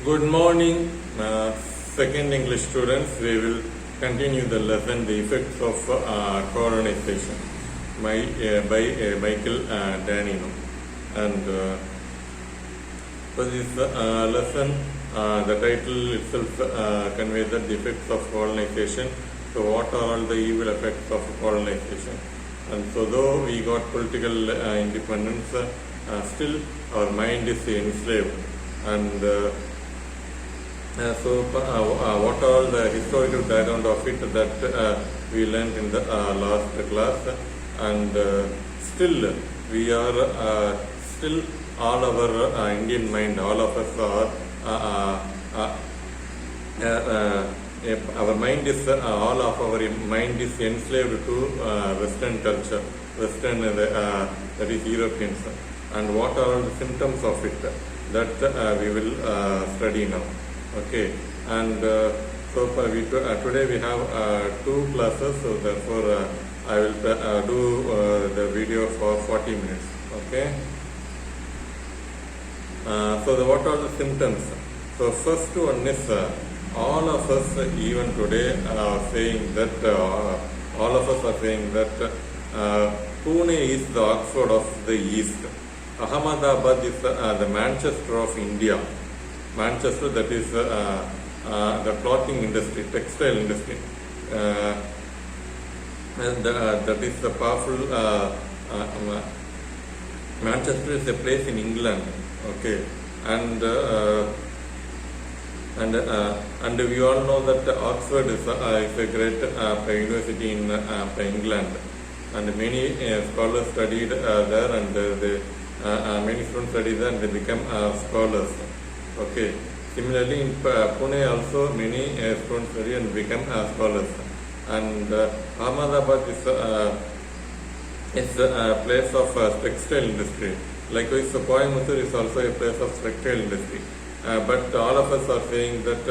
Good morning, second English students. We will continue the lesson, the effects of colonization by Michael Danino. And for this lesson, the title itself conveys that the effects of colonization. So what are all the evil effects of colonization? And so though we got political independence, still our mind is enslaved. And what are the historical background of it that we learned in the last class, and still we are still all our Indian mind, all of us are our mind is all of our mind is enslaved to Western culture, Western that is Europeans, and what are the symptoms of it that we will study now. Okay, and today we have two classes, so therefore I will do the video for 40 minutes. Okay, what are the symptoms? So first one is all of us even today are saying that Pune is the Oxford of the East. Ahmedabad is the Manchester of India. Manchester, that is the clothing industry, textile industry. That is the powerful. Manchester is a place in England. Okay, and we all know that Oxford is a great university in England, and many scholars studied there, and many students studied there, and they become scholars. Okay. Similarly, in Pune also many students study and become scholars. And Ahmedabad is a place of textile industry. Likewise, Coimbatore is also a place of textile industry. But all of us are saying that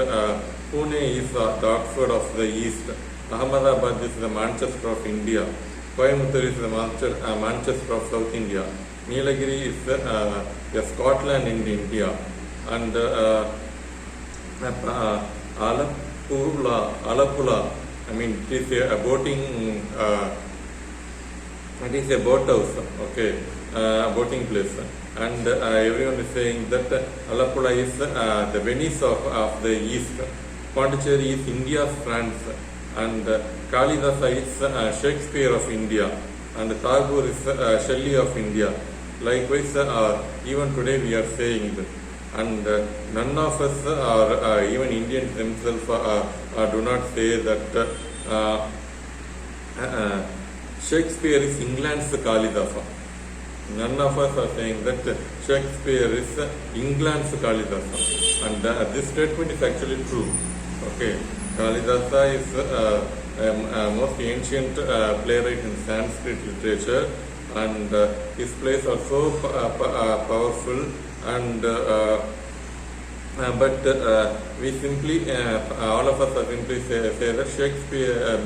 Pune is the Oxford of the East. Ahmedabad is the Manchester of India. Coimbatore is the Manchester of South India. Nilagiri is the Scotland in India. And Alapula, I mean, it is a boating, it is a boat house, okay, boating place. And everyone is saying that Alapula is the Venice of the East. Pondicherry is India's France. And Kalidasa is Shakespeare of India. And Tagore is Shelley of India. Likewise, even today we are saying that. And none of us, or even Indians themselves, do not say that Shakespeare is England's Kalidasa. None of us are saying that Shakespeare is England's Kalidasa. And this statement is actually true. Okay, Kalidasa is most ancient playwright in Sanskrit literature, and his plays are so powerful. And but we simply, all of us are simply say that Shakespeare,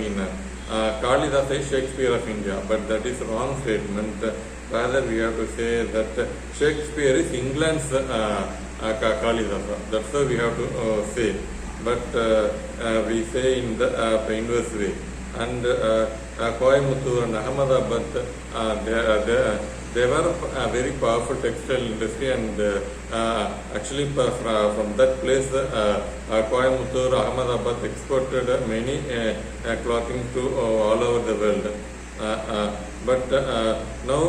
Kalidasa is Shakespeare of India, but that is wrong statement. Rather, we have to say that Shakespeare is England's Kalidasa. That's how we have to say. But we say in the inverse way. And Coimbatore and Ahmedabad, they were a very powerful textile industry, and actually from that place, Coimbatore, Ahmedabad exported many clothing to all over the world. But now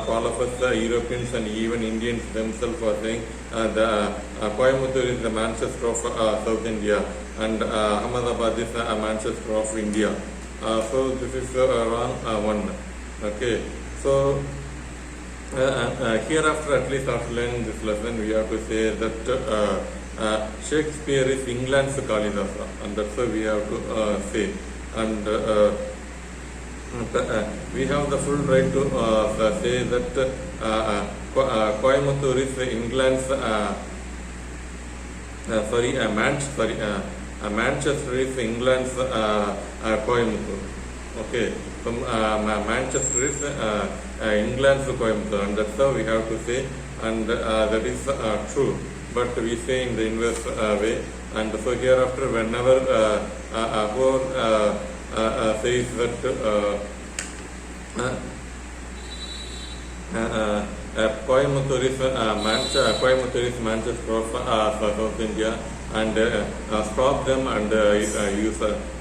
all of us, Europeans and even Indians themselves, are saying the Coimbatore is the Manchester of South India, and Ahmedabad is the Manchester of India. So this is wrong one. Okay, so hereafter, at least after learning this lesson, we have to say that Shakespeare is England's Kalidasa, and that's what we have to say. And we have the full right to say that Coimbatore is England's Manchester is England's Coimbatore. Okay, from Manchester is England's Coimbatore, and that's how we have to say and that is true, but we say in the inverse way. And so hereafter, whenever whoever says that Coimbatore is Manchester of South India, and stop them and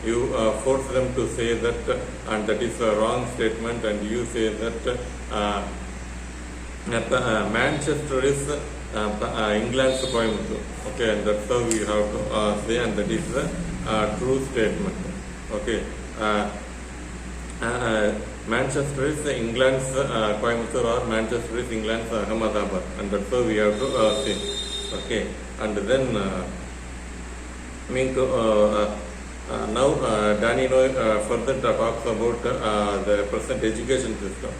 you force them to say that, and that is a wrong statement, and you say that Manchester is England's Coimbatore. Okay, and that's how we have to say, and that is the true statement. Okay. Manchester is England's Coimbatore, or Manchester is England's Ahmedabad, and that's how we have to say. Okay, and then now Danino further talks about the present education system,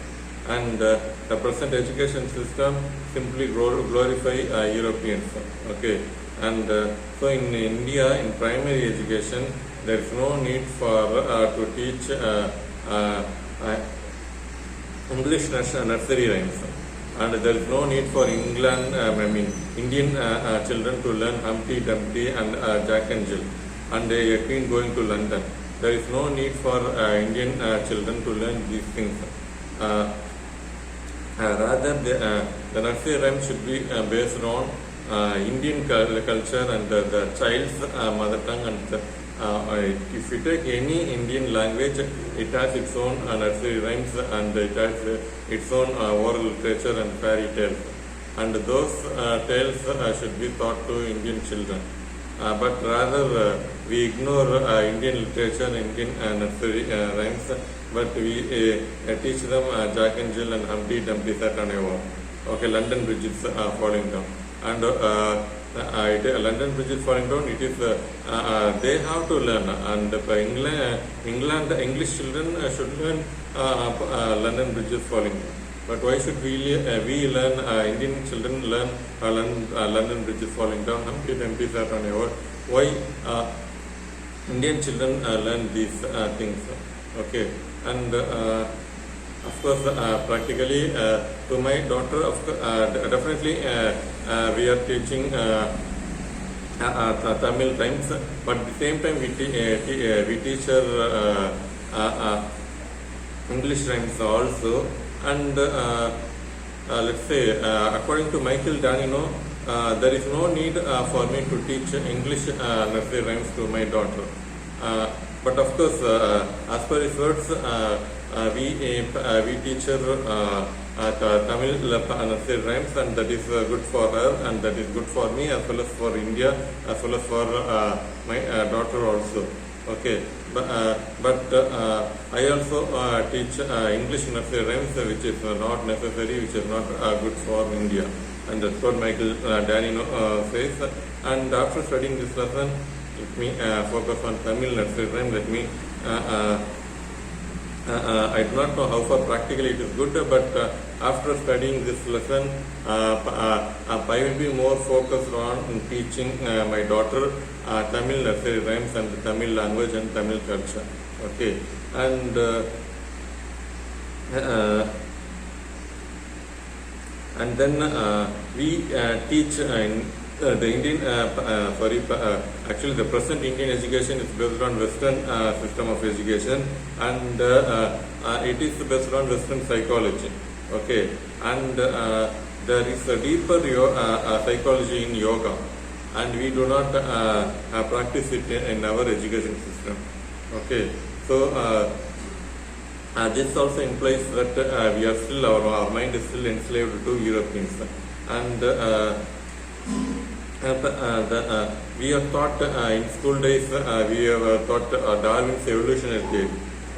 and the present education system simply glorify Europeans. Okay, and so in India, in primary education, there is no need for to teach English nursery rhymes, and there is no need for Indian children to learn Humpty Dumpty and Jack and Jill, and a queen going to London. There is no need for Indian children to learn these things. Rather, the nursery rhyme should be based on Indian culture and the child's mother tongue. And if you take any Indian language, it has its own nursery rhymes, and it has its own oral literature and fairy tales. And those tales should be taught to Indian children. But rather, we ignore Indian literature, Indian nursery rhymes, but we teach them Jack and Jill and Humpty Dumpty Sat on a wall. Okay, London Bridge is falling down. And London Bridge is falling down. It is they have to learn, and English children should learn London Bridge is falling down. But why should we learn, Indian children learn London Bridge is falling down, Humpty Dumpty Sat on a wall? Why Indian children learn these things? Okay, and of course, practically to my daughter, definitely we are teaching Tamil rhymes, but at the same time we teach her English rhymes also. And let's say, according to Michael Danino, there is no need for me to teach English nursery rhymes to my daughter. But of course, as per his words, we teach her Tamil nursery rhymes, and that is good for her, and that is good for me, as well as for India, as well as for my daughter also. Okay, but I also teach English nursery rhymes, which is not necessary, which is not good for India, and that's what Michael Danino says. And after studying this lesson, let me focus on Tamil nursery rhyme. Let me I do not know how far practically it is good, but after studying this lesson, I will be more focused on teaching my daughter Tamil nursery rhymes and the Tamil language and Tamil culture. Okay, and then we teach the Indian, actually the present Indian education is based on Western system of education, and it is based on Western psychology. Okay, and there is a deeper psychology in yoga, and we do not practice it in our education system. Okay, so this also implies that we are still, our mind is still enslaved to Europeans, and we are taught in school days, we are taught Darwin's evolutionary theory.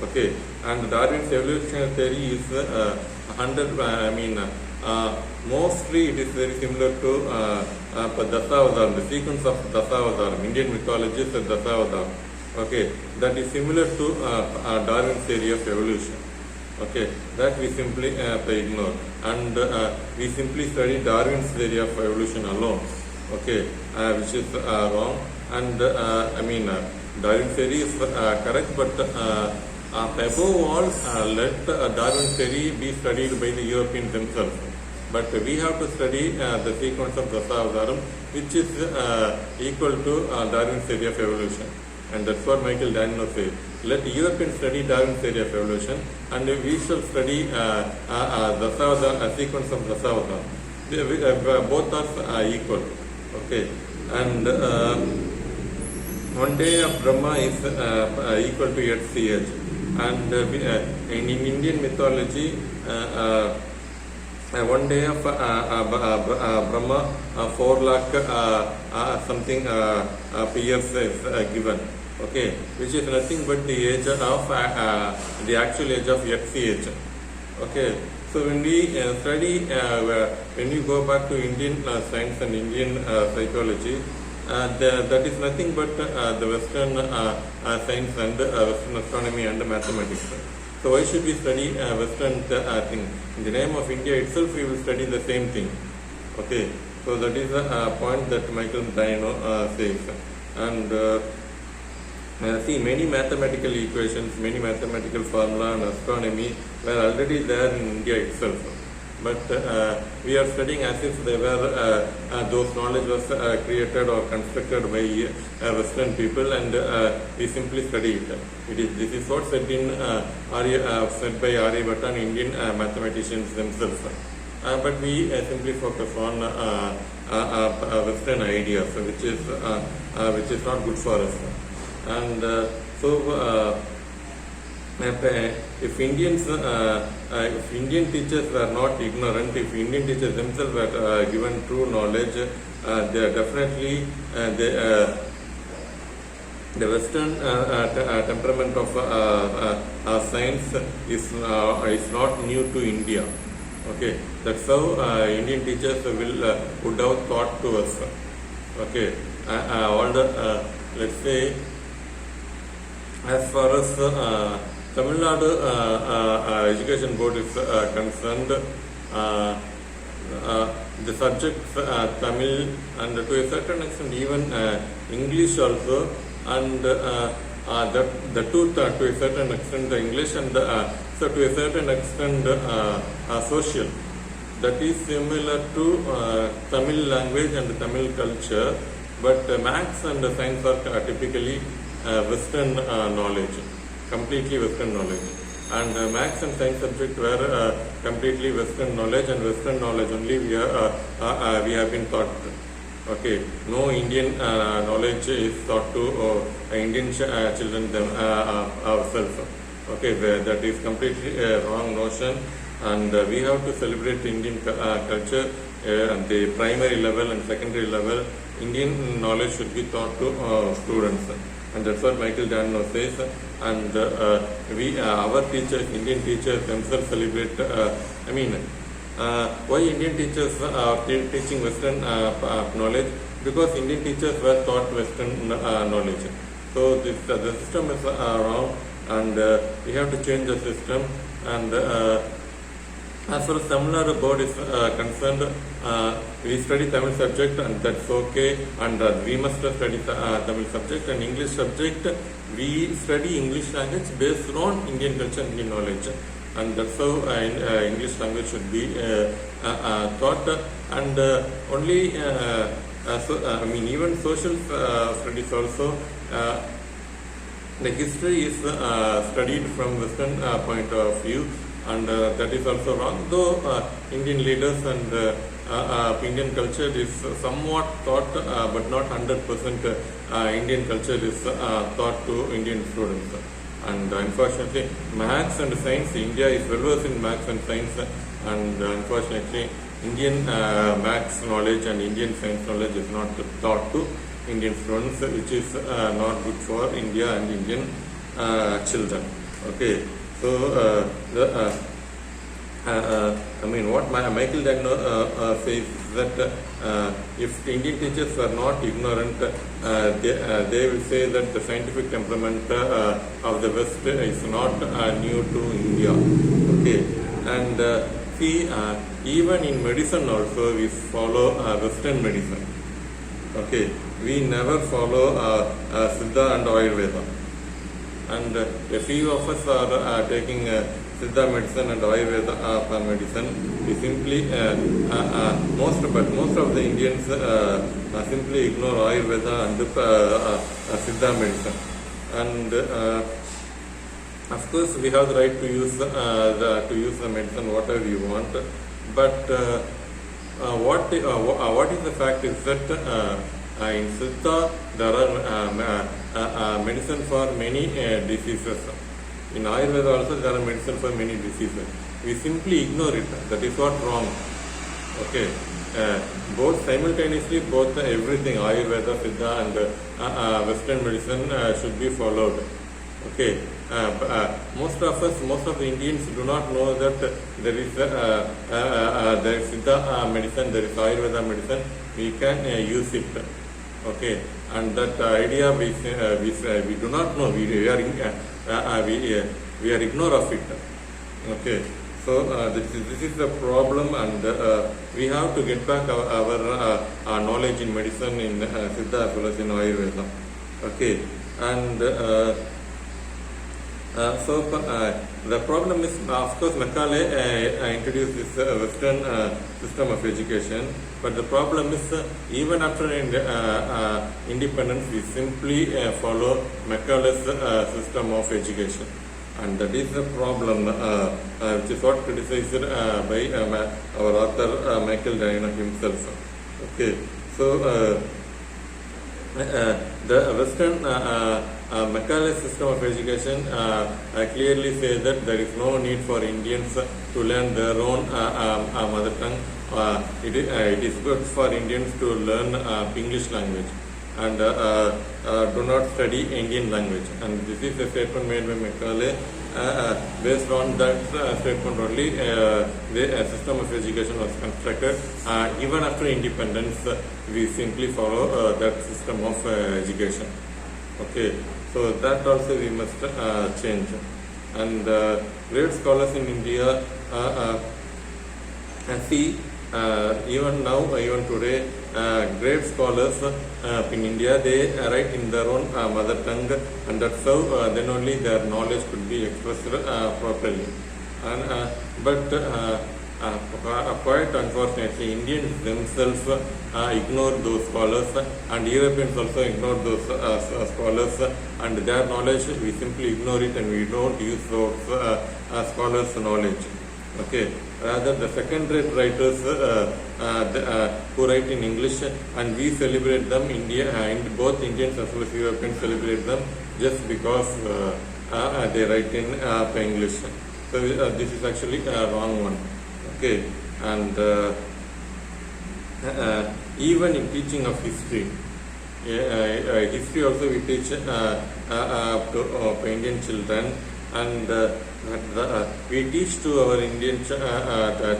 Okay, and Darwin's evolutionary theory is mostly it is very similar to Dasavadaram, the sequence of Dasavadaram. Indian mythology is Dasavadaram. Okay, that is similar to Darwin's theory of evolution. Okay, that we simply ignore, and we simply study Darwin's theory of evolution alone. Okay, which is wrong, and Darwin's theory is correct, but above all, let Darwin's theory be studied by the Europeans themselves. but we have to study the sequence of Dasavadaram, which is equal to Darwin's theory of evolution. And that's what Michael Daniel says. Let Europeans study Darwin's theory of evolution, and we shall study Dasavadaram, sequence of Dasavadaram. Both are equal. Okay, and one day of Brahma is equal to HCH, and in Indian mythology, one day of Brahma, 4 lakh something years is given. Okay, which is nothing but the age of the actual age of HCH. Okay, so when we study, when we go back to Indian science and Indian psychology, that is nothing but the Western science and Western astronomy and mathematics. So why should we study Western thing? In the name of India itself, we will study the same thing. Okay, so that is a point that Michael Dino says. And see, many mathematical equations, many mathematical formula and astronomy were already there in India itself. But we are studying as if they were those knowledge was created or constructed by Western people, and we simply study it. This is what said in said by Aryabhatta and Indian mathematicians themselves. But we simply focus on Western ideas, which is not good for us. And if Indian teachers were not ignorant, if Indian teachers themselves were given true knowledge, they are definitely the Western temperament of science is not new to India. Okay, that's how Indian teachers would have taught to us. Okay, all the let's say, as far as Tamil Nadu Education Board is concerned, the subjects Tamil and to a certain extent even English also, and the two to a certain extent the English and so to a certain extent social. That is similar to Tamil language and Tamil culture, but maths and science are typically Western knowledge, completely Western knowledge, and maths and science subject were completely Western knowledge, and Western knowledge only we have been taught. Okay, no Indian knowledge is taught to Indian children ourselves. Okay, that is completely wrong notion, and we have to celebrate Indian culture at the primary level and secondary level. Indian knowledge should be taught to students. And that's what Michael Daniel says. And our teachers, Indian teachers themselves celebrate. Why Indian teachers are teaching Western knowledge? Because Indian teachers were taught Western knowledge. So the system is wrong, and we have to change the system. And as far as Tamil Nadu board is concerned, we study Tamil subject, and that's okay, and we must study Tamil subject. And English subject, we study English language based on Indian culture, Indian knowledge, and that's how English language should be taught. And only even social studies also, the history is studied from Western point of view, and that is also wrong, though Indian leaders and Indian culture is somewhat taught, but not 100% Indian culture is taught to Indian students. And unfortunately, maths and science, India is well versed in maths and science, and unfortunately Indian maths knowledge and Indian science knowledge is not taught to Indian students, which is not good for India and Indian children. Okay, so what Michael Dagno says that if Indian teachers were not ignorant, they will say that the scientific temperament of the West is not new to India. Okay, and see, even in medicine also we follow Western medicine. Okay, we never follow Siddha and Ayurveda. And a few of us are taking Siddha medicine and Ayurveda medicine. We simply most of the Indians simply ignore Ayurveda and Siddha medicine. And of course, we have the right to use the medicine whatever you want. But what is the fact is that in Siddha there are medicine for many diseases. In Ayurveda also there are medicine for many diseases. We simply ignore it. That is what wrong. Okay. Both simultaneously, both everything Ayurveda, Siddha and Western medicine should be followed. Okay. Most of the Indians do not know that there is Siddha medicine, there is Ayurveda medicine. We can use it. Okay, and that idea we do not know. We are ignorant of it. Okay, so this is the problem, and we have to get back our knowledge in medicine in Siddha as well as in Ayurveda. Okay, and the problem is, of course, Macaulay introduced this Western system of education, but the problem is even after independence, we simply follow Macaulay's system of education, and that is the problem, which is what criticized by our author Michael Diana himself. Okay, so the Western Macaulay system of education clearly says that there is no need for Indians to learn their own mother tongue. It is good for Indians to learn English language and do not study Indian language. And this is a statement made by Macaulay. Based on that statement only, the system of education was constructed. Even after independence, we simply follow that system of education. Okay, so that also we must change. And great scholars in India see even now, even today, great scholars in India, they write in their own mother tongue, and that's how then only their knowledge could be expressed properly. And but quite unfortunately, Indians themselves ignore those scholars, and Europeans also ignore those scholars, and their knowledge we simply ignore it, and we don't use those scholars' knowledge. Okay, rather the second-rate writers who write in English, and we celebrate them. Both Indians as well as Europeans celebrate them just because they write in English. So this is actually a wrong one. Okay, and even in teaching of history, history also we teach to Indian children, and we teach to our Indian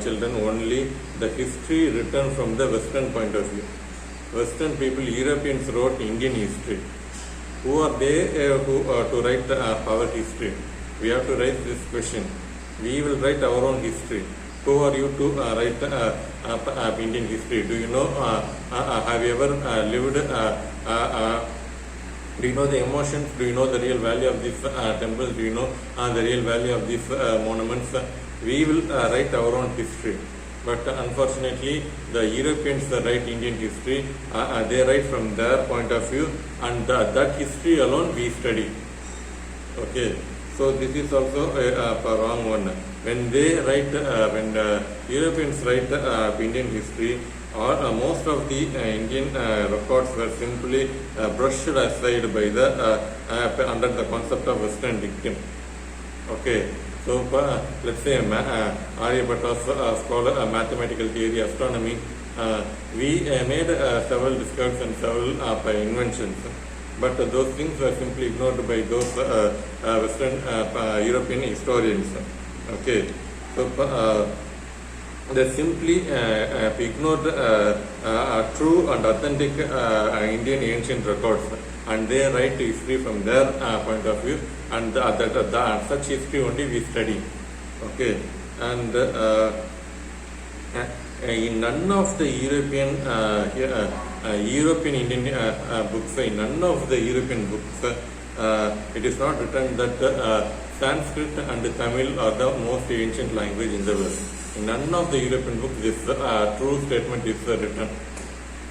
children only the history written from the Western point of view. Western people, Europeans wrote Indian history. Who are they to write our history? We have to write this question. We will write our own history. Who are you to write Indian history? Do you know? Have you ever lived? Do you know the emotions? Do you know the real value of these temples? Do you know the real value of these monuments? We will write our own history. But unfortunately, the Europeans write Indian history. They write from their point of view, and that history alone we study. Okay, so this is also a wrong one. When they write, when Europeans write Indian history, or most of the Indian records were simply brushed aside by the under the concept of Western dictum. Okay, so let's say Aryabhata's scholar mathematical theory, astronomy, we made several discoveries and several inventions, but those things were simply ignored by those Western European historians. Okay, so they simply ignored true and authentic Indian ancient records, and they write history from their point of view, and such history only we study. Okay, and in none of the European Indian books, in none of the European books, it is not written that Sanskrit and Tamil are the most ancient language in the world. In none of the European books this true statement is written.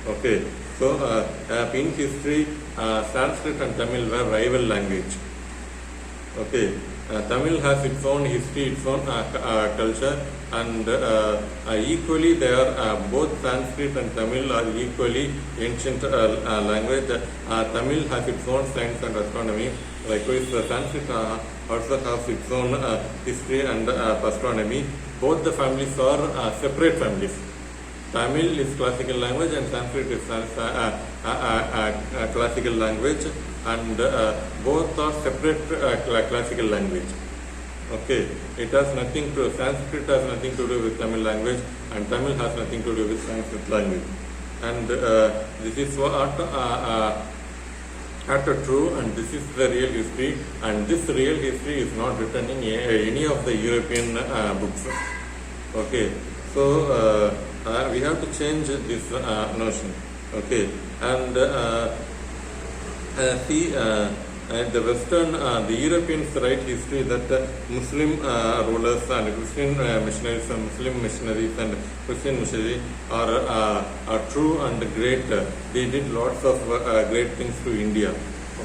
Okay, so in history, Sanskrit and Tamil were rival language. Okay, Tamil has its own history, its own culture, and equally they are both Sanskrit and Tamil are equally ancient language. Tamil has its own science and astronomy. Likewise, Sanskrit also has its own history and astronomy. Both the families are separate families. Tamil is classical language and Sanskrit is classical language, and both are separate classical language. Okay, it has nothing to, Sanskrit has nothing to do with Tamil language, and Tamil has nothing to do with Sanskrit language. And this is what true, and this is the real history, and this real history is not written in any of the European books. Okay, so we have to change this notion. Okay, and see, the Western, the Europeans write history that Muslim rulers and Christian missionaries and Muslim missionaries and Christian missionaries are true and great. They did lots of great things to India.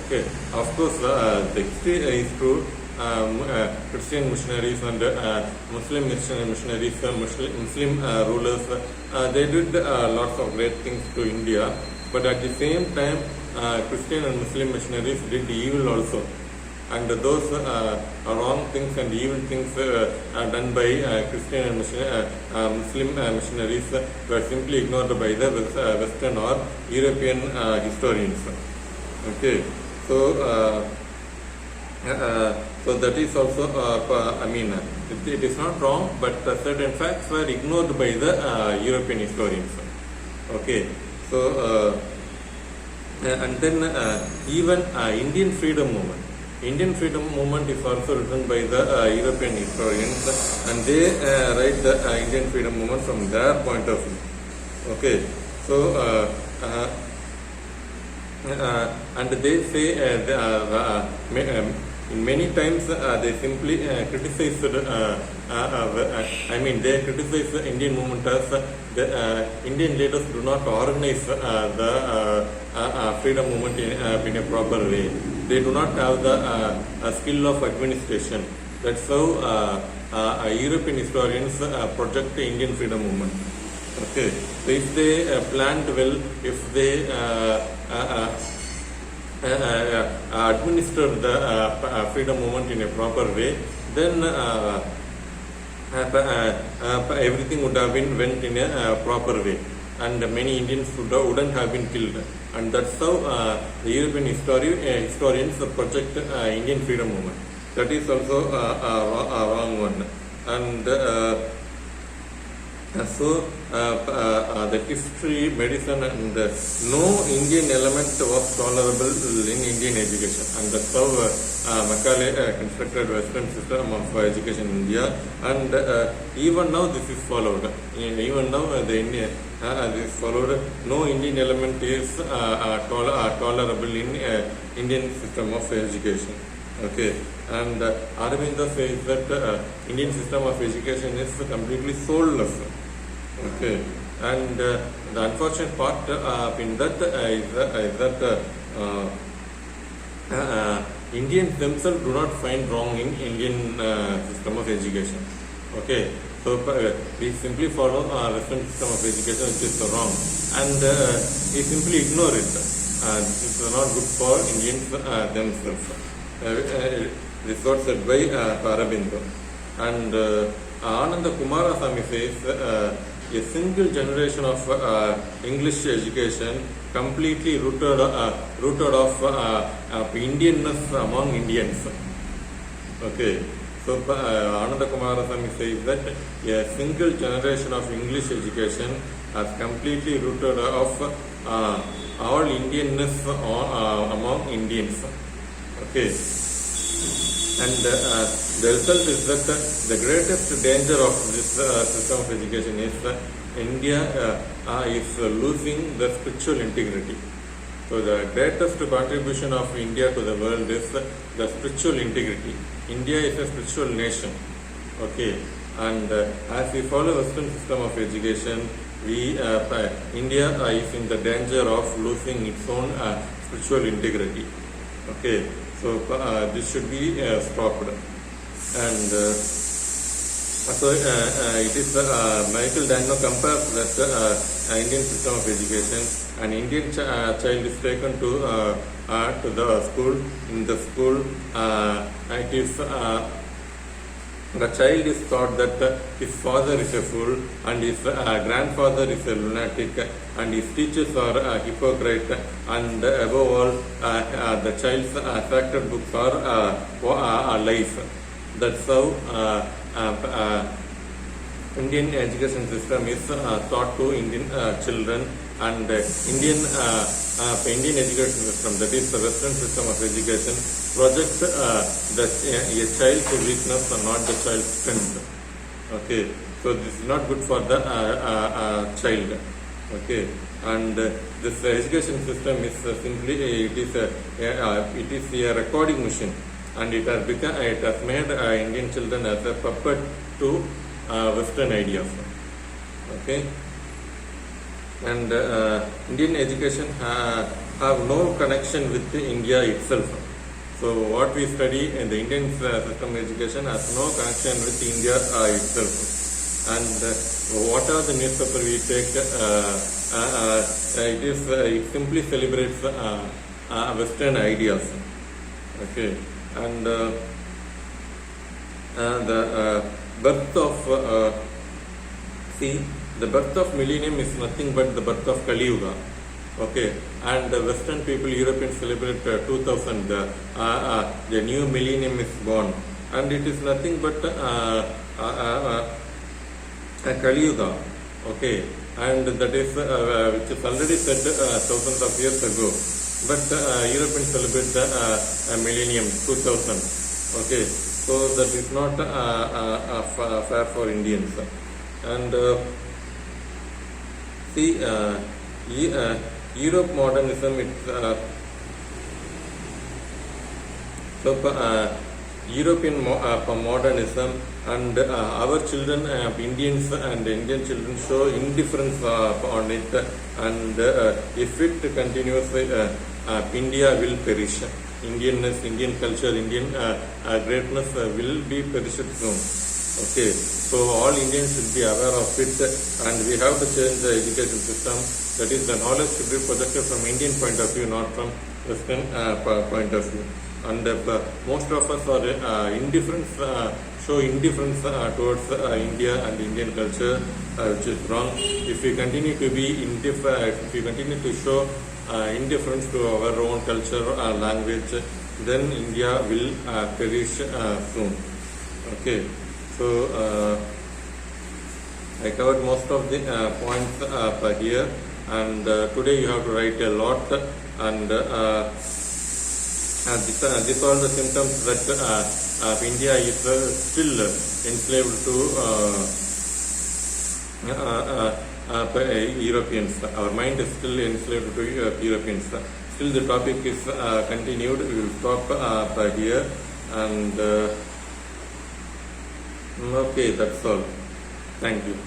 Okay, of course, the history is true. Christian missionaries and Muslim missionaries, Muslim rulers, they did lots of great things to India. But at the same time, Christian and Muslim missionaries did evil also, and those wrong things and evil things done by Christian and Muslim missionaries were simply ignored by the Western or European historians. Okay, so so that is also, I mean, it is not wrong, but certain facts were ignored by the European historians. Okay, so and then even Indian freedom movement. Indian freedom movement is also written by the European historians, and they write the Indian freedom movement from their point of view. Okay, so and they say many times they simply criticize I mean, they criticize the Indian movement as the Indian leaders do not organize the freedom movement in a proper way. They do not have the skill of administration. That's how European historians project the Indian freedom movement. Okay, so if they planned well, if they administer the freedom movement in a proper way, then everything would have been went in a proper way, and many Indians wouldn't have been killed. And that's how the European historians project Indian freedom movement. That is also a wrong one. And so the history, medicine, and no Indian element was tolerable in Indian education, and that's how Macaulay constructed Western system of education in India. And even now this is followed. Even now the Indian this is followed. No Indian element is tolerable in Indian system of education. Okay, and Aurobindo says that Indian system of education is completely soulless. Okay, and the unfortunate part in that is that Indians themselves do not find wrong in Indian system of education. Okay, so we simply follow Western system of education, which is wrong, and we simply ignore it. This is not good for Indians themselves. This was said by Aurobindo. And Ananda Kumarasamy says a single generation of English education completely rooted off Indianness among Indians. Okay, so Ananda Kumarasamy says that a single generation of English education has completely rooted off all Indianness among Indians. Okay, and the result is that the greatest danger of this system of education is that India is losing the spiritual integrity. So the greatest contribution of India to the world is the spiritual integrity. India is a spiritual nation. Okay, and as we follow Western system of education, India is in the danger of losing its own spiritual integrity. Okay, so this should be stopped. And it is Michael Dano compares that Indian system of education. An Indian child is taken to the school. In the school, it is the child is taught that his father is a fool and his grandfather is a lunatic and his teachers are a hypocrite, and above all the child's sacred books are lies. That's how Indian education system is taught to Indian children, and Indian education system, that is the Western system of education, projects a child's weakness and not the child's strength. Okay, so this is not good for the child. Okay, and this education system is simply it is a recording machine, and it has made Indian children as a puppet to Western ideas. Okay, and Indian education have no connection with India itself. So what we study in the Indian system education has no connection with India itself. And what are the newspaper we take? It simply celebrates Western ideas. Okay, and the birth of the birth of millennium is nothing but the birth of Kali Yuga. Okay, and the Western people, Europeans, celebrate 2000. The new millennium is born, and it is nothing but Kali Yuga. Okay, and that is which is already said thousands of years ago. But Europeans celebrate the millennium 2000. Okay, so that is not fair for Indians. And Europe modernism, European modernism, and our children, Indians and Indian children, show indifference on it, and if it continues, India will perish. Indianness, Indian culture, Indian greatness will be perished soon. Okay, so all Indians should be aware of it, and we have to change the education system. That is, the knowledge should be projected from Indian point of view, not from Western point of view. And most of us are show indifference towards India and Indian culture, which is wrong. If we continue to be if we continue to show indifference to our own culture or language, then India will perish soon. Okay, so I covered most of the points here, and today you have to write a lot, and these are the symptoms that India is still enslaved to Europeans. Our mind is still enslaved to Europeans. Still the topic is continued. We will stop here, and okay, that's all. Thank you.